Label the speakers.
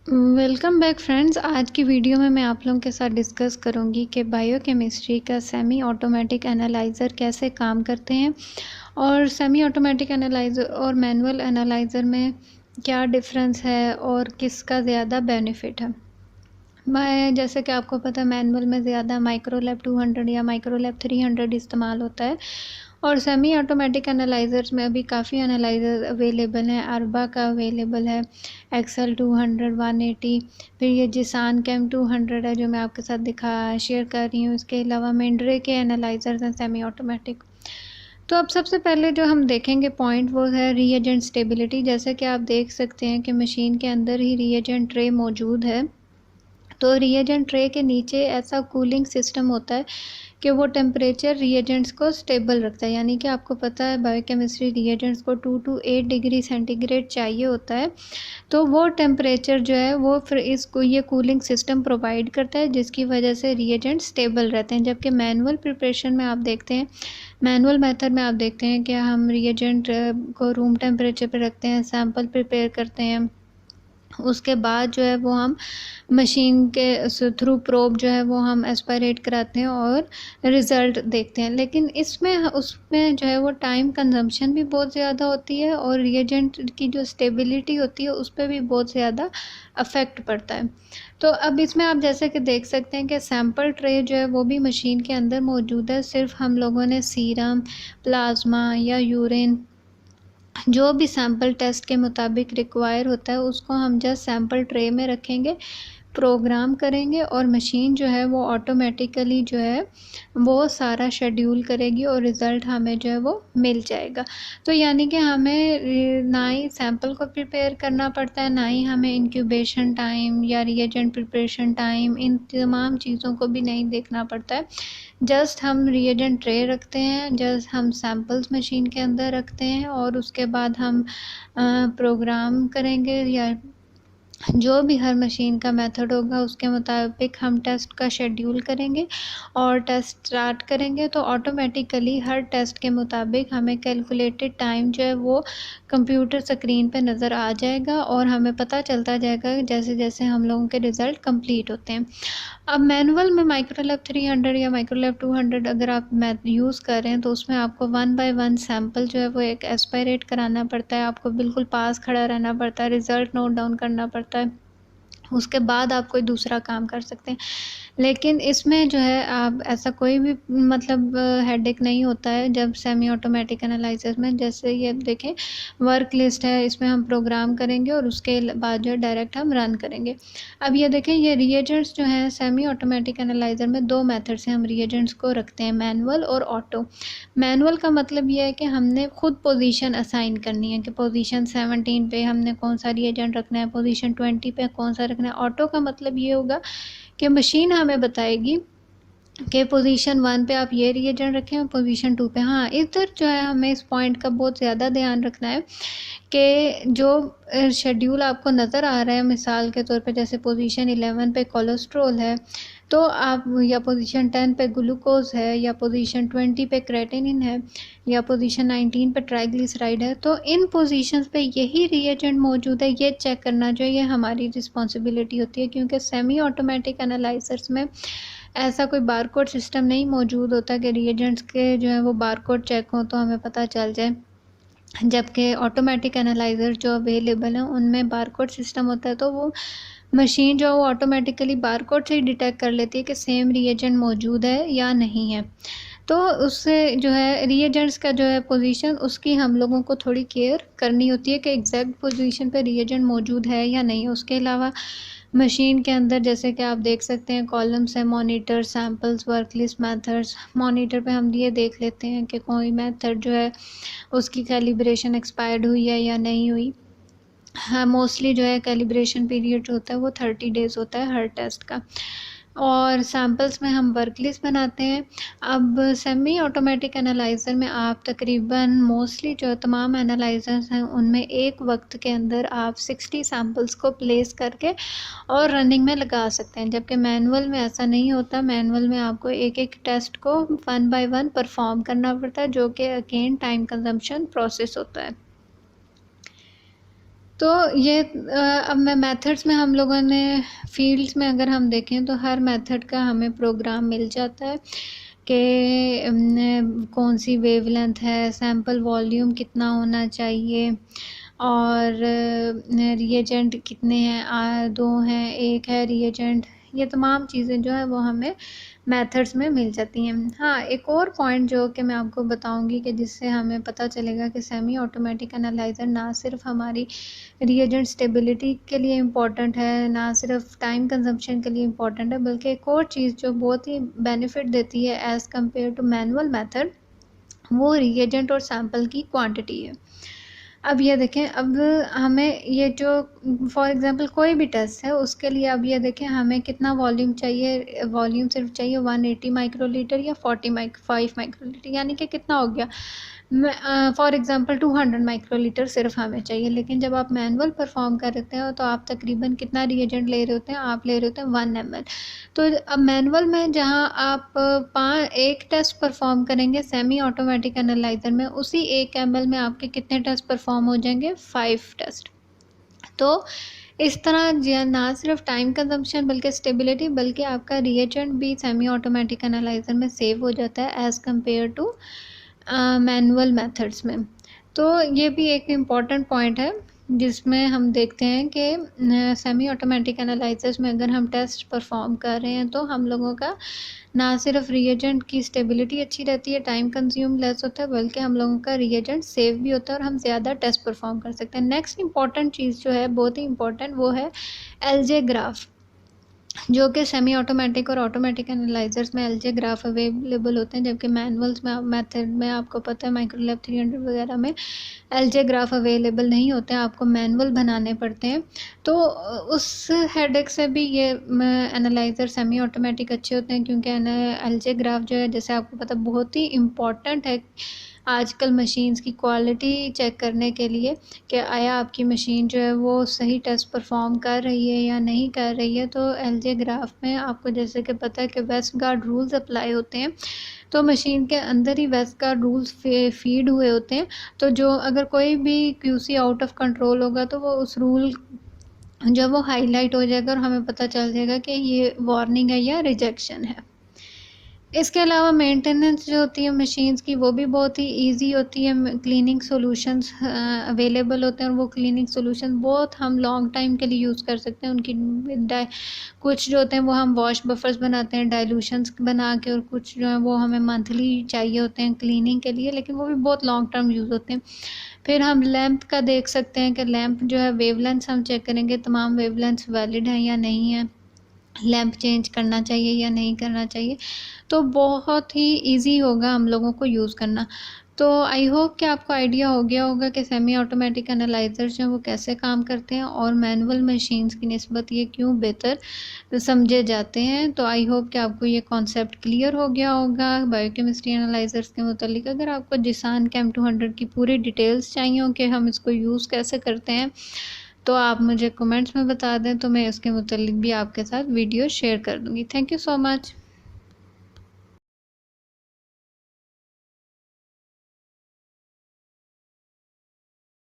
Speaker 1: Welcome back friends. आज की video में मैं आप लोगों के साथ डिस्कस करूंगी कि बायोकेमिस्ट्री का सेमी ऑटोमेटिक एनालाइज़र कैसे काम करते हैं और सेमी ऑटोमेटिक एनालाइज़र और मैनुअल एनालाइज़र में क्या डिफरेंस है और किसका ज़्यादा बेनिफिट है। मैं जैसे कि आपको पता है मैनुअल में ज़्यादा माइक्रोलैब 200 या माइक्रोलैब 300 इस्तेमाल होता है और सेमी ऑटोमेटिक एनालाइज़र्स में अभी काफ़ी एनालाइज़र अवेलेबल हैं। अरबा का अवेलेबल है, एक्सेल 200 180, फिर ये जिसान कैम 200 है जो मैं आपके साथ शेयर कर रही हूँ। इसके अलावा मेंड्रे के एनालाइज़र्स हैं सेमी ऑटोमेटिक। तो अब सबसे पहले जो हम देखेंगे पॉइंट वो है रीएजेंट स्टेबिलिटी। जैसे कि आप देख सकते हैं कि मशीन के अंदर ही रीएजेंट ट्रे मौजूद है। तो रिएजेंट ट्रे के नीचे ऐसा कूलिंग सिस्टम होता है कि वो टेम्परेचर रिएजेंट्स को स्टेबल रखता है। यानी कि आपको पता है बायोकेमिस्ट्री रिएजेंट्स को 2 to 8 डिग्री सेंटीग्रेड चाहिए होता है। तो वो टेम्परेचर जो है वो फिर इसको ये कूलिंग सिस्टम प्रोवाइड करता है, जिसकी वजह से रिएजेंट स्टेबल रहते हैं। जबकि मैनुअल प्रिपरेशन में आप देखते हैं, मैनुअल मेथड में आप देखते हैं कि हम रिएजेंट को रूम टेम्परेचर पर रखते हैं, सैंपल प्रिपेयर करते हैं, उसके बाद जो है वो हम मशीन के थ्रू प्रोब जो है वो हम एस्पायरेट कराते हैं और रिज़ल्ट देखते हैं। लेकिन इसमें उसमें जो है वो टाइम कंजम्पशन भी बहुत ज़्यादा होती है और रिएजेंट की जो स्टेबिलिटी होती है उस पर भी बहुत ज़्यादा अफेक्ट पड़ता है। तो अब इसमें आप जैसे कि देख सकते हैं कि सैम्पल ट्रे जो है वो भी मशीन के अंदर मौजूद है। सिर्फ हम लोगों ने सीरम, प्लाज्मा या यूरिन जो भी सैंपल टेस्ट के मुताबिक रिक्वायर होता है उसको हम जस्ट सैंपल ट्रे में रखेंगे, प्रोग्राम करेंगे और मशीन जो है वो ऑटोमेटिकली जो है वो सारा शेड्यूल करेगी और रिज़ल्ट हमें जो है वो मिल जाएगा। तो यानी कि हमें ना ही सैंपल को प्रिपेयर करना पड़ता है, ना ही हमें इंक्यूबेशन टाइम या रिएजेंट प्रिपरेशन टाइम, इन तमाम चीज़ों को भी नहीं देखना पड़ता है। जस्ट हम रिएजेंट ट्रे रखते हैं, जस्ट हम सैंपल्स मशीन के अंदर रखते हैं और उसके बाद हम प्रोग्राम करेंगे या जो भी हर मशीन का मेथड होगा उसके मुताबिक हम टेस्ट का शेड्यूल करेंगे और टेस्ट स्टार्ट करेंगे। तो ऑटोमेटिकली हर टेस्ट के मुताबिक हमें कैलकुलेटेड टाइम जो है वो कंप्यूटर स्क्रीन पे नज़र आ जाएगा और हमें पता चलता जाएगा जैसे जैसे हम लोगों के रिज़ल्ट कंप्लीट होते हैं। अब मैनुअल में माइक्रोलैब 300 या माइक्रोलैब 200 अगर आप मैथ यूज़ कर रहे हैं तो उसमें आपको 1 बाय 1 सैंपल जो है वो एक एस्पायरेट कराना पड़ता है। आपको बिल्कुल पास खड़ा रहना पड़ता है, रिज़ल्ट नोट डाउन करना पड़ता है, उसके बाद आप कोई दूसरा काम कर सकते हैं। लेकिन इसमें जो है आप ऐसा कोई भी मतलब हेडेक नहीं होता है जब सेमी ऑटोमेटिक एनालाइज़र में। जैसे ये देखें वर्क लिस्ट है, इसमें हम प्रोग्राम करेंगे और उसके बाद जो है डायरेक्ट हम रन करेंगे। अब ये देखें ये रिएजेंट्स जो हैं सेमी ऑटोमेटिक एनालाइज़र में 2 मेथड से हम रिएजेंट्स को रखते हैं, मैनुअल और ऑटो। मैनुअल का मतलब ये है कि हमने खुद पोजीशन असाइन करनी है कि पोजीशन 17 पे हमने कौन सा रिएजेंट रखना है, पोजीशन 20 पे कौन सा रखना है। ऑटो का मतलब ये होगा कि मशीन हमें बताएगी कि पोजीशन 1 पे आप ये रिएजेंट रखें और पोजीशन 2 पे। हाँ, इधर जो है हमें इस पॉइंट का बहुत ज़्यादा ध्यान रखना है कि जो शेड्यूल आपको नज़र आ रहा है, मिसाल के तौर पे जैसे पोजीशन 11 पे कोलेस्ट्रॉल है तो आप, या पोजीशन 10 पे ग्लूकोज है, या पोजीशन 20 पे क्रेटिनिन है, या पोजीशन 19 पे ट्राइग्लिसराइड है, तो इन पोजीशंस पे यही रिएजेंट मौजूद है ये चेक करना जो ये हमारी रिस्पॉन्सिबिलिटी होती है। क्योंकि सेमी ऑटोमेटिक एनालाइजर्स में ऐसा कोई बारकोड सिस्टम नहीं मौजूद होता कि रिएजेंट्स के जो है वो बारकोड चेक हो तो हमें पता चल जाए। जबकि ऑटोमेटिक एनालाइज़र जो अवेलेबल हैं उनमें बारकोड सिस्टम होता है, तो वो मशीन जो है वो ऑटोमेटिकली बारकोड से ही डिटेक्ट कर लेती है कि सेम रिएजेंट मौजूद है या नहीं है। तो उससे जो है रिएजेंट्स का जो है पोजीशन उसकी हम लोगों को थोड़ी केयर करनी होती है कि एग्जैक्ट पोजीशन पे रिएजेंट मौजूद है या नहीं। उसके अलावा मशीन के अंदर जैसे कि आप देख सकते हैं कॉलम्स है, monitor, samples, work list, methods. Monitor पे हम ये देख लेते हैं कि कोई मेथड जो है उसकी कैलिब्रेशन एक्सपायर्ड हुई है या नहीं हुई। हाँ, मोस्टली जो है कैलिब्रेशन पीरियड जो होता है वो 30 डेज़ होता है हर टेस्ट का। और सैम्पल्स में हम वर्क लिस्ट बनाते हैं। अब सेमी ऑटोमेटिक एनालाइज़र में आप तकरीबन मोस्टली जो तमाम एनालाइज़र्स हैं उनमें एक वक्त के अंदर आप 60 सैम्पल्स को प्लेस करके और रनिंग में लगा सकते हैं। जबकि मैनुअल में ऐसा नहीं होता। मैनुअल में आपको एक एक टेस्ट को 1 बाय 1 परफॉर्म करना पड़ता है, जो कि अगेन टाइम कंजम्पशन प्रोसेस होता है। तो ये अब मैं मेथड्स में हम लोगों ने फील्ड्स में अगर हम देखें तो हर मेथड का हमें प्रोग्राम मिल जाता है कि कौन सी वेवलेंथ है, सैंपल वॉल्यूम कितना होना चाहिए और रिएजेंट कितने हैं, 2 हैं, 1 है रिएजेंट। ये तमाम चीज़ें जो है वो हमें मेथड्स में मिल जाती हैं। हाँ, एक और पॉइंट जो कि मैं आपको बताऊंगी कि जिससे हमें पता चलेगा कि सेमी ऑटोमेटिक एनालाइज़र ना सिर्फ हमारी रिएजेंट स्टेबिलिटी के लिए इम्पॉर्टेंट है, ना सिर्फ टाइम कंजम्पशन के लिए इम्पॉर्टेंट है, बल्कि एक और चीज़ जो बहुत ही बेनिफिट देती है as compare to manual method, वो रिएजेंट और सैंपल की क्वांटिटी है। अब ये देखें, अब हमें ये जो फॉर एग्जांपल कोई भी टेस्ट है उसके लिए अब ये देखें हमें कितना वॉल्यूम चाहिए। वॉल्यूम सिर्फ चाहिए 180 माइक्रोलीटर या 5 माइक्रोलीटर, यानी कि कितना हो गया, फॉर एग्जांपल 200 माइक्रोलीटर सिर्फ हमें चाहिए। लेकिन जब आप मैनुअल परफॉर्म कर रहे हो तो आप तकरीबन कितना रिएजेंट ले रहे होते हैं, आप ले रहे होते हैं 1 ml। तो अब मैनुअल में जहाँ आप एक टेस्ट परफॉर्म करेंगे सेमी ऑटोमेटिक एनालाइजर में, उसी 1 ml में आपके कितने टेस्ट परफॉर्म हो जाएंगे, 5 टेस्ट। तो इस तरह ना सिर्फ टाइम कंजम्पशन बल्कि स्टेबिलिटी बल्कि आपका रिएजेंट भी सेमी ऑटोमेटिक एनालाइजर में सेव हो जाता है as compare to manual methods में। तो ये भी एक इम्पॉर्टेंट पॉइंट है जिसमें हम देखते हैं कि सेमी ऑटोमेटिक एनालाइजर्स में अगर हम टेस्ट परफॉर्म कर रहे हैं तो हम लोगों का ना सिर्फ रिएजेंट की स्टेबिलिटी अच्छी रहती है, टाइम कंज्यूम लेस होता है, बल्कि हम लोगों का रिएजेंट सेव भी होता है और हम ज़्यादा टेस्ट परफॉर्म कर सकते हैं। नेक्स्ट इंपॉर्टेंट चीज़ जो है, बहुत ही इंपॉर्टेंट, वो है एलजे ग्राफ, जो कि सेमी ऑटोमेटिक और ऑटोमेटिक एनालाइजर्स में एलजे ग्राफ अवेलेबल होते हैं, जबकि मैनुअल्स में मेथड में आपको पता है माइक्रोलैब 300 वगैरह में एलजे ग्राफ अवेलेबल नहीं होते हैं, आपको मैनुअल बनाने पड़ते हैं। तो उस हेडेक से भी ये एनालाइज़र सेमी ऑटोमेटिक अच्छे होते हैं, क्योंकि एलजे ग्राफ जो है, जैसे आपको पता, बहुत ही इम्पॉर्टेंट है आजकल मशीन्स की क्वालिटी चेक करने के लिए कि आया आपकी मशीन जो है वो सही टेस्ट परफॉर्म कर रही है या नहीं कर रही है। तो एलजे ग्राफ में आपको जैसे कि पता है कि वेस्ट गार्ड रूल्स अप्लाई होते हैं, तो मशीन के अंदर ही वेस्ट गार्ड रूल्स फीड हुए होते हैं। तो जो अगर कोई भी क्यूसी आउट ऑफ कंट्रोल होगा तो वो उस रूल जब वो हाईलाइट हो जाएगा और हमें पता चल जाएगा कि ये वार्निंग है या रिजेक्शन है। इसके अलावा मेंटेनेंस जो होती है मशीन्स की, वो भी बहुत ही इजी होती है। क्लीनिंग सॉल्यूशंस अवेलेबल होते हैं और वो क्लीनिंग सॉल्यूशन बहुत हम लॉन्ग टाइम के लिए यूज़ कर सकते हैं। उनकी कुछ जो होते हैं वो हम वॉश बफर्स बनाते हैं डाइल्यूशंस बना के, और कुछ जो है वो हमें मंथली चाहिए होते हैं क्लीनिंग के लिए, लेकिन वो भी बहुत लॉन्ग टर्म यूज़ होते हैं। फिर हम लैंप का देख सकते हैं कि लैंप जो है वेवलेंथ्स हम चेक करेंगे, तमाम वेवलेंथ्स वैलिड हैं या नहीं है, लैंप चेंज करना चाहिए या नहीं करना चाहिए। तो बहुत ही इजी होगा हम लोगों को यूज़ करना। तो आई होप कि आपको आइडिया हो गया होगा कि सेमी ऑटोमेटिक एनालाइजर जो हैं वो कैसे काम करते हैं और मैनुअल मशीन्स की निस्बत ये क्यों बेहतर समझे जाते हैं। तो आई होप कि आपको ये कॉन्सेप्ट क्लियर हो गया होगा बायोकेमिस्ट्री एनालाइजर्स के मुतालिक। अगर आपको जिसान कैम 200 की पूरी डिटेल्स चाहिए हो कि हम इसको यूज़ कैसे करते हैं, तो आप मुझे कमेंट्स में बता दें, तो मैं इसके मुतालिक भी आपके साथ वीडियो शेयर कर दूँगी। Thank you so much.